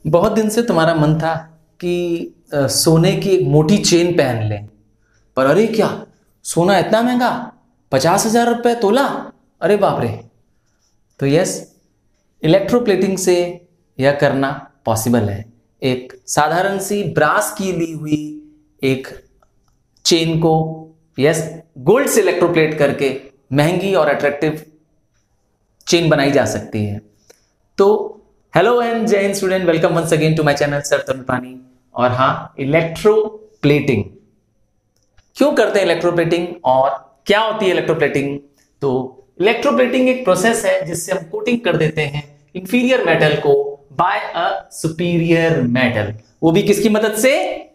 बहुत दिन से तुम्हारा मन था कि सोने की एक मोटी चेन पहन लें, पर अरे क्या, सोना इतना महंगा, 50,000 रुपये तोला। अरे बाप रे। तो यस, इलेक्ट्रोप्लेटिंग से यह करना पॉसिबल है। एक साधारण सी ब्रास की ली हुई एक चेन को गोल्ड से इलेक्ट्रोप्लेट करके महंगी और अट्रैक्टिव चेन बनाई जा सकती है। तो hello and Jai Hind student, welcome once again to my channel sir Tarun पानी। और हाँ, इलेक्ट्रोप्लेटिंग क्यों करते हैं इलेक्ट्रोप्लेटिंग और क्या होती है इलेक्ट्रोप्लेटिंग? तो इलेक्ट्रोप्लेटिंग एक प्रोसेस है जिससे हम कोटिंग कर देते हैं इंफीरियर मेटल को बाय अ सुपीरियर मेटल। वो भी किसकी मदद से?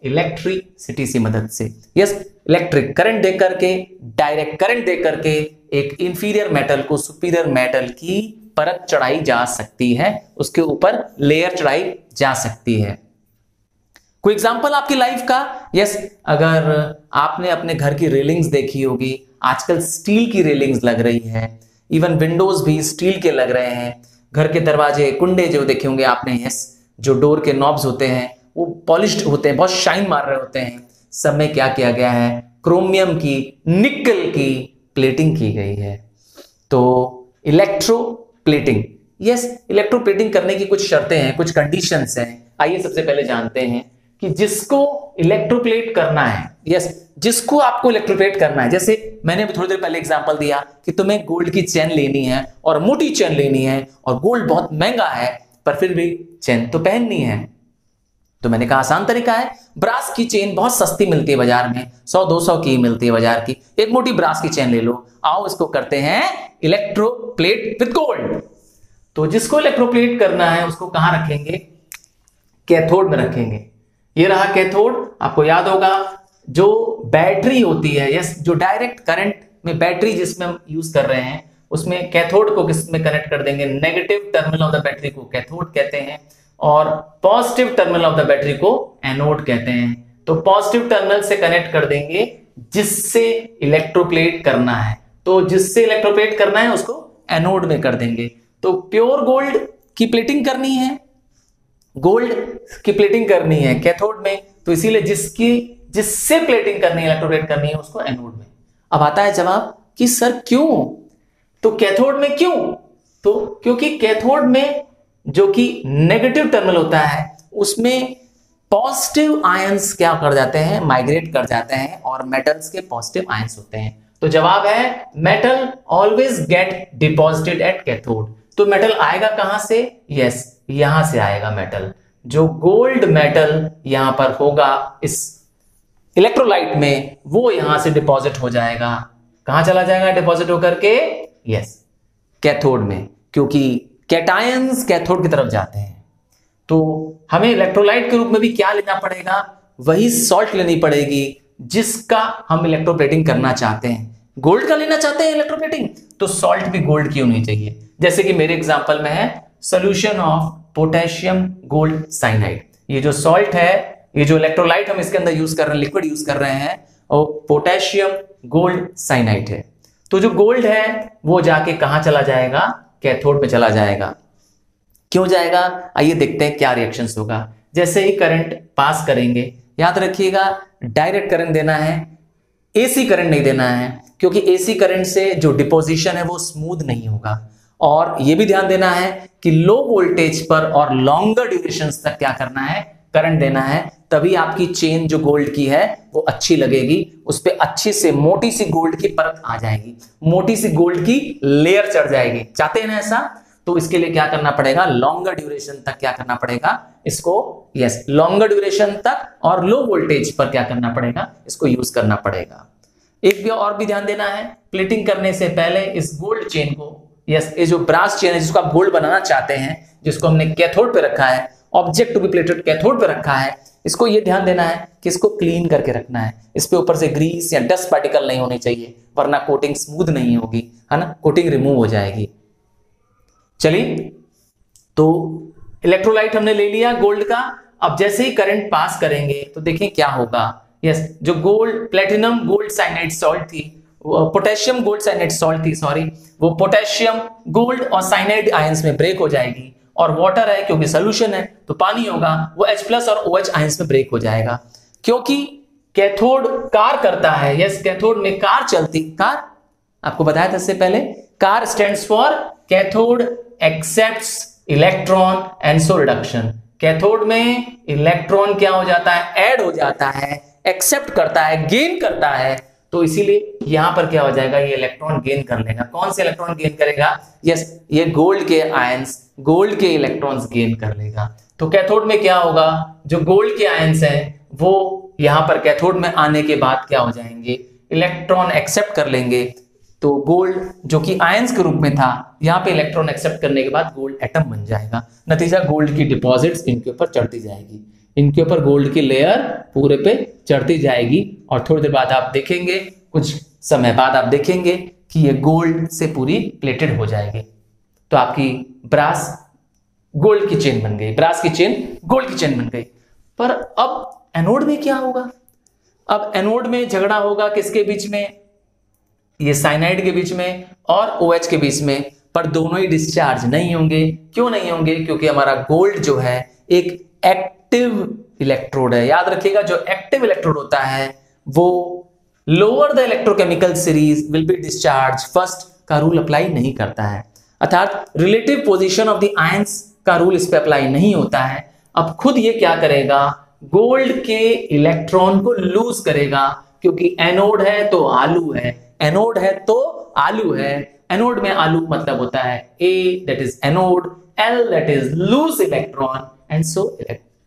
इलेक्ट्रिसिटी की मदद से। यस, इलेक्ट्रिक करंट दे करके, डायरेक्ट करंट दे करके एक इंफीरियर मेटल को सुपीरियर मेटल की परत चढ़ाई जा सकती है, उसके ऊपर लेयर चढ़ाई जा सकती है। कोई एग्जांपल आपकी लाइफ का? यस, अगर आपने अपने घर की रेलिंग्स देखी होगी, आजकल स्टील की रेलिंग्स लग रही है, इवन विंडोज भी स्टील के लग रहे हैं। घर के दरवाजे, कुंडे जो देखे होंगे आपने, यस, जो डोर के नॉब्स होते हैं वो पॉलिश्ड होते हैं, बहुत शाइन मार रहे होते हैं। सब में क्या किया गया है? क्रोमियम की, निकल की प्लेटिंग की गई है। तो इलेक्ट्रोप्लेटिंग, यस, इलेक्ट्रोप्लेटिंग करने की कुछ शर्तें हैं, कुछ कंडीशंस हैं। आइए सबसे पहले जानते हैं कि जिसको इलेक्ट्रोप्लेट करना है, यस, जिसको आपको इलेक्ट्रोप्लेट करना है। जैसे मैंने थोड़ी देर पहले एग्जांपल दिया कि तुम्हें गोल्ड की चेन लेनी है और मोटी चेन लेनी है और गोल्ड बहुत महंगा है, पर फिर भी चेन तो पहननी है। तो मैंने कहा आसान तरीका है, ब्रास की चेन बहुत सस्ती मिलती है बाजार में, 100-200 की मिलती है बाजार की। एक मोटी ब्रास की चेन ले लो, आओ इसको करते हैं इलेक्ट्रोप्लेट विद गोल्ड। तो जिसको इलेक्ट्रोप्लेट करना है उसको कहां रखेंगे? कैथोड में रखेंगे। ये रहा कैथोड। आपको याद होगा जो बैटरी होती है, यस, जो डायरेक्ट करंट में बैटरी जिसमें हम यूज कर रहे हैं, उसमें कैथोड को किस में कनेक्ट कर देंगे? Negative terminal of the battery को कैथोड कहते हैं और positive terminal of the battery को एनोड कहते हैं। तो पॉजिटिव टर्मिनल से कनेक्ट कर देंगे जिससे इलेक्ट्रोप्लेट करना है। तो जिससे इलेक्ट्रोप्लेट करना है उसको एनोड में कर देंगे। तो प्योर गोल्ड की प्लेटिंग करनी है, गोल्ड की प्लेटिंग करनी है कैथोड में, तो इसीलिए जिससे प्लेटिंग करनी है, इलेक्ट्रोप्लेट करनी है, उसको एनोड में। अब आता है जवाब कि सर क्यों? तो कैथोड में क्यों? तो क्योंकि कैथोड में जो कि नेगेटिव टर्मिनल होता है उसमें पॉजिटिव आयंस क्या कर जाते हैं? माइग्रेट कर जाते हैं और मेटल्स के पॉजिटिव आयंस होते हैं। तो जवाब है metal always get deposited at cathode. तो मेटल आएगा कहां से? यस, यहां से आएगा मेटल। जो गोल्ड मेटल यहां पर होगा इस इलेक्ट्रोलाइट में, वो यहां से डिपॉजिट हो जाएगा। कहां चला जाएगा डिपॉजिट होकर के? यस, कैथोड में, क्योंकि कैटायंस कैथोड की तरफ जाते हैं। तो हमें इलेक्ट्रोलाइट के रूप में भी क्या लेना पड़ेगा? वही सॉल्ट लेनी पड़ेगी जिसका हम इलेक्ट्रोप्लेटिंग करना चाहते हैं। गोल्ड का लेना चाहते हैं इलेक्ट्रोप्लेटिंग, तो सॉल्ट भी गोल्ड की होनी चाहिए। जैसे कि मेरे एग्जांपल में है solution of potassium gold cyanide. ये जो सॉल्ट है, ये जो इलेक्ट्रोलाइट हम इसके अंदर यूज कर रहे हैं, लिक्विड यूज कर रहे हैं, और पोटेशियम गोल्ड साइनाइड है। तो जो गोल्ड है वो जाके कहां चला जाएगा? कैथोड में चला जाएगा। क्यों जाएगा? आइए देखते हैं क्या रिएक्शंस होगा। जैसे ही करंट पास करेंगे, याद रखिएगा डायरेक्ट करंट देना है, एसी करंट नहीं देना है, क्योंकि एसी करंट से जो डिपोजिशन है वो स्मूथ नहीं होगा। और यह भी ध्यान देना है कि लो वोल्टेज पर और लॉन्गर ड्यूरेशन तक क्या करना है? करंट देना है। तभी आपकी चेन जो गोल्ड की है वो अच्छी लगेगी, उस पर अच्छी से मोटी सी गोल्ड की परत आ जाएगी, मोटी सी गोल्ड की लेयर चढ़ जाएगी। चाहते हैं ना ऐसा? तो इसके लिए क्या करना पड़ेगा? लॉन्गर ड्यूरेशन तक क्या करना पड़ेगा इसको? यस, लॉन्गर ड्यूरेशन तक और लो वोल्टेज पर क्या करना पड़ेगा? इसको यूज करना पड़ेगा। एक भी और भी ध्यान देना है, प्लेटिंग करने से पहले इस गोल्ड चेन को, यस, ये जो ब्रास चेन है जिसको आप गोल्ड बनाना चाहते हैं, जिसको हमने कैथोड पे रखा है, object to be plated cathode पे रखा है, इसको ये ध्यान देना है कि इसको क्लीन करके रखना है। इस पे ऊपर से ग्रीस या डस्ट पार्टिकल नहीं होने चाहिए, वरना कोटिंग स्मूथ नहीं होगी, है ना, कोटिंग रिमूव हो जाएगी। चलिए, तो इलेक्ट्रोलाइट हमने ले लिया गोल्ड का। अब जैसे ही करंट पास करेंगे तो देखें क्या होगा। यस, जो gold platinum gold cyanide salt थी, पोटेशियम गोल्ड साइनाइड सॉल्ट थी, सॉरी, वो पोटेशियम गोल्ड और साइनाइड आयंस में ब्रेक हो जाएगी और वाटर है क्योंकि सोल्यूशन है तो पानी होगा, वो H+ और OH आयंस में ब्रेक हो जाएगा। क्योंकि कैथोड कार करता है, यस कैथोड में कार चलती, कार आपको बताया था इससे पहले, car stands for cathode accepts electron and so reduction. Cathode में इलेक्ट्रॉन क्या हो जाता है, ऐड हो जाता है, एक्सेप्ट करता है, गेन करता है, तो इसीलिए यहां पर क्या हो जाएगा, ये इलेक्ट्रॉन गेन कर लेगा। कौन से इलेक्ट्रॉन गेन करेगा, यस ये गोल्ड के आयंस, गोल्ड के इलेक्ट्रॉन्स गेन कर लेगा। तो कैथोड में क्या होगा, जो गोल्ड के आयंस हैं वो यहां पर कैथोड में आने के बाद क्या हो जाएंगे, इलेक्ट्रॉन एक्सेप्ट कर लेंगे। तो गोल्ड जो कि आयंस के रूप में था, यहां पे इलेक्ट्रॉन एक्सेप्ट करने के बाद गोल्ड एटम बन जाएगा। नतीजा गोल्ड की डिपॉजिट्स इनके ऊपर चढ़ती जाएगी, इनके ऊपर गोल्ड की लेयर पूरे पे चढ़ती जाएगी और थोड़ी देर बाद आप देखेंगे, कुछ समय बाद आप देखेंगे कि ये गोल्ड से पूरी प्लेटेड हो जाएगी। तो आपकी ब्रास गोल्ड की चेन बन गई, ब्रास की चेन गोल्ड की चेन बन गई। पर अब एनोड में क्या होगा, अब एनोड में झगड़ा होगा किसके बीच में, ये साइनाइड के बीच में और OH के बीच में, पर दोनों ही डिस्चार्ज नहीं होंगे। क्यों नहीं होंगे, क्योंकि हमारा गोल्ड जो है एक एक्टिव इलेक्ट्रोड है। याद रखिएगा जो एक्टिव इलेक्ट्रोड होता है वो lower the electrochemical series will be discharge first का रूल अप्लाई नहीं करता है, अर्थात relative position of the ions का रूल इस पे अप्लाई नहीं होता है। अब खुद ये क्या करेगा, गोल्ड के इलेक्ट्रॉन को लूज करेगा, क्योंकि एनोड है तो आलू है, एनोड है तो आलू है। एनोड में आलू मतलब होता है A that is anode, L that is loose electron and so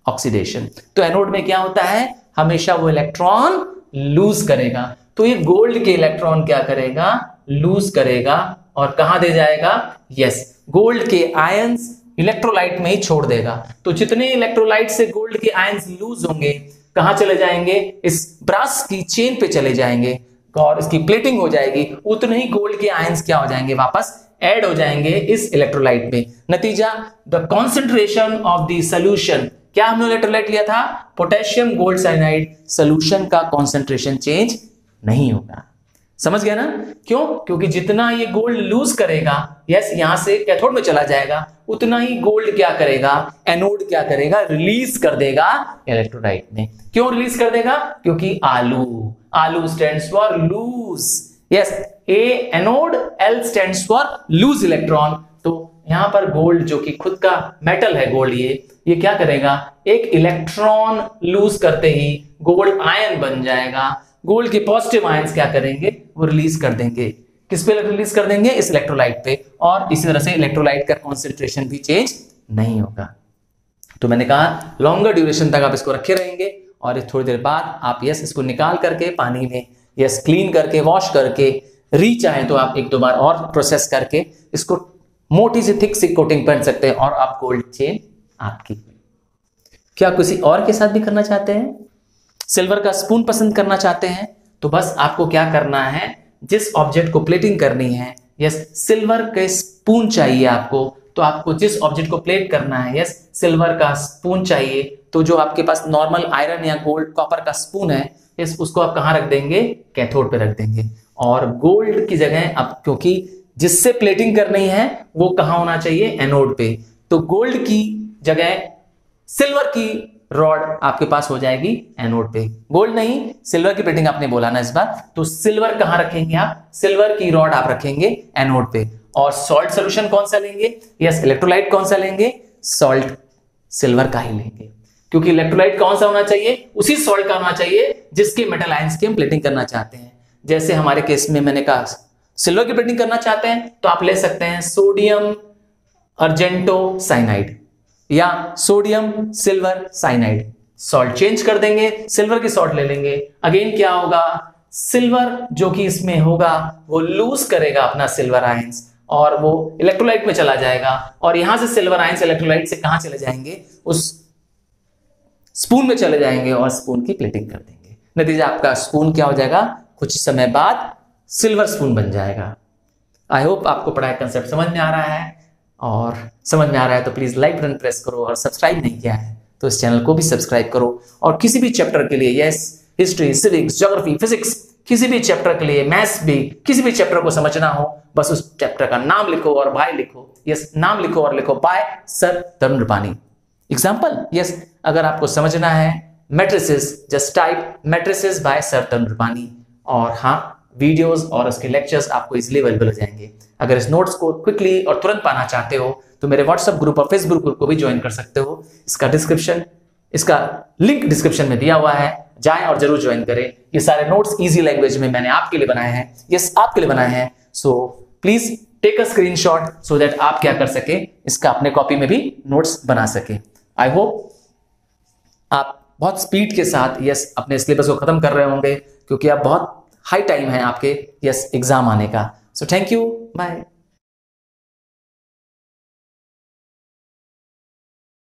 oxidation. तो एनोड में क्या होता है, हमेशा वो इलेक्ट्रॉन लूज करेगा। तो ये गोल्ड के इलेक्ट्रॉन क्या करेगा, लूज करेगा और कहां दे जाएगा, यस गोल्ड के आयंस इलेक्ट्रोलाइट में ही छोड़ देगा। तो जितने इलेक्ट्रोलाइट से गोल्ड के आयंस लूज होंगे कहां चले जाएंगे, इस ब्रास की चेन पे चले जाएंगे और इसकी प्लेटिंग हो जाएगी। उतने ही गोल्ड के आयंस क्या हो जाएंगे, वापस ऐड हो जाएंगे इस इलेक्ट्रोलाइट में। नतीजा the concentration of the solution, क्या हमने इलेक्ट्रोलाइट लिया था, पोटेशियम गोल्ड साइनाइड, सोल्यूशन का कॉन्सेंट्रेशन चेंज नहीं होगा। समझ गया ना, क्यों, क्योंकि जितना ये गोल्ड लूज करेगा, यस यहां से कैथोड में चला जाएगा, उतना ही गोल्ड क्या करेगा, एनोड क्या करेगा, रिलीज कर देगा इलेक्ट्रोलाइट में। क्यों रिलीज कर देगा, क्योंकि आलू, आलू stands for lose, yes A anode, L stands for lose electron. तो यहां पर गोल्ड जो कि खुद का मेटल है गोल्ड, ये क्या करेगा, एक इलेक्ट्रॉन लूज करते ही गोल्ड आयन बन जाएगा। गोल्ड के पॉजिटिव आयंस क्या करेंगे, वो रिलीज कर देंगे, किस पे रिलीज कर देंगे, इस इलेक्ट्रोलाइट पे, और इसी तरह से इलेक्ट्रोलाइट का कॉन्सेंट्रेशन भी चेंज नहीं होगा। तो मैंने कहा लॉन्गर ड्यूरेशन तक आप इसको रखे रहेंगे और थोड़ी देर बाद आप यस इसको निकाल करके पानी में यस क्लीन करके वॉश करके चाहें तो आप एक दो बार और प्रोसेस करके इसको मोटी सी थिक सी कोटिंग पहन सकते हैं और आप गोल्ड चेन आपकी। क्या किसी और के साथ भी करना चाहते हैं, सिल्वर का स्पून पसंद करना चाहते हैं, तो बस आपको क्या करना है, जिस ऑब्जेक्ट को प्लेटिंग करनी है, यस सिल्वर के स्पून चाहिए आपको, तो आपको जिस ऑब्जेक्ट को प्लेट करना है, यस सिल्वर का स्पून चाहिए, तो जो आपके पास नॉर्मल आयरन या गोल्ड कॉपर का स्पून है, यस उसको आप कहां रख देंगे, कैथोड पे रख देंगे। और गोल्ड की जगह अब क्योंकि जिससे प्लेटिंग करनी है वो कहां होना चाहिए, एनोड पे, तो गोल्ड की जगह सिल्वर की रॉड आपके पास हो जाएगी एनोड पे। गोल्ड नहीं सिल्वर की प्लेटिंग आपने बोला ना इस बार, तो सिल्वर कहां रखेंगे आप, सिल्वर की रॉड आप रखेंगे एनोड पे। और सॉल्ट सोल्यूशन कौन सा लेंगे, यस इलेक्ट्रोलाइट कौन सा लेंगे, सॉल्ट सिल्वर का ही लेंगे, क्योंकि इलेक्ट्रोलाइट कौन सा होना चाहिए, उसी सॉल्ट का होना चाहिए जिसके मेटल आयंस की हम प्लेटिंग करना चाहते हैं। जैसे हमारे केस में मैंने कहा सिल्वर की प्लेटिंग करना चाहते हैं तो आप ले सकते हैं सोडियम अर्जेंटो साइनाइड या sodium silver cyanide. Salt change कर देंगे, सिल्वर की सॉल्ट ले लेंगे। अगेन क्या होगा, सिल्वर जो कि इसमें होगा वो लूज करेगा अपना सिल्वर आयंस और वो इलेक्ट्रोलाइट में चला जाएगा, और यहां से सिल्वर आयंस इलेक्ट्रोलाइट से कहां चले जाएंगे, उस स्पून में चले जाएंगे और स्पून की प्लेटिंग कर देंगे। नतीजा आपका स्पून क्या हो जाएगा, कुछ समय बाद सिल्वर स्पून बन जाएगा। आई होप आपको पढ़ाई कंसेप्ट समझ में आ रहा है, और समझ में आ रहा है तो प्लीज लाइक बटन प्रेस करो, और सब्सक्राइब नहीं किया है तो इस चैनल को भी सब्सक्राइब करो। और किसी भी चैप्टर के लिए, yes history, civics, geography, physics, किसी भी चैप्टर के लिए, मैथ्स भी, किसी भी चैप्टर को समझना हो, बस उस चैप्टर का नाम लिखो और बाय लिखो। यस, नाम लिखो और लिखो by sir Tarun Rupani. Example, yes, अगर आपको समझना है matrices, just type matrices by sir Tarun Rupani. और हाँ, वीडियोस और उसके लेक्चर्स आपको इजीली अवेलेबल हो जाएंगे। अगर इस नोट्स को क्विकली और तुरंत पाना चाहते हो तो मेरे व्हाट्सएप ग्रुप और फेसबुक ग्रुप को भी ज्वाइन कर सकते हो। इसका लिंक डिस्क्रिप्शन में दिया हुआ है, जाएं और जरूर ज्वाइन करें। ये सारे नोट्स इजी लैंग्वेज में मैंने आपके लिए बनाए हैं, यस आपके लिए बनाए हैं। So please take a screenshot so that आप क्या कर सके, इसका अपने कॉपी में भी नोट्स बना सके। आई होप आप बहुत स्पीड के साथ यस अपने सिलेबस को खत्म कर रहे होंगे, क्योंकि अब बहुत हाई टाइम है आपके यस एग्जाम आने का। So thank you, bye.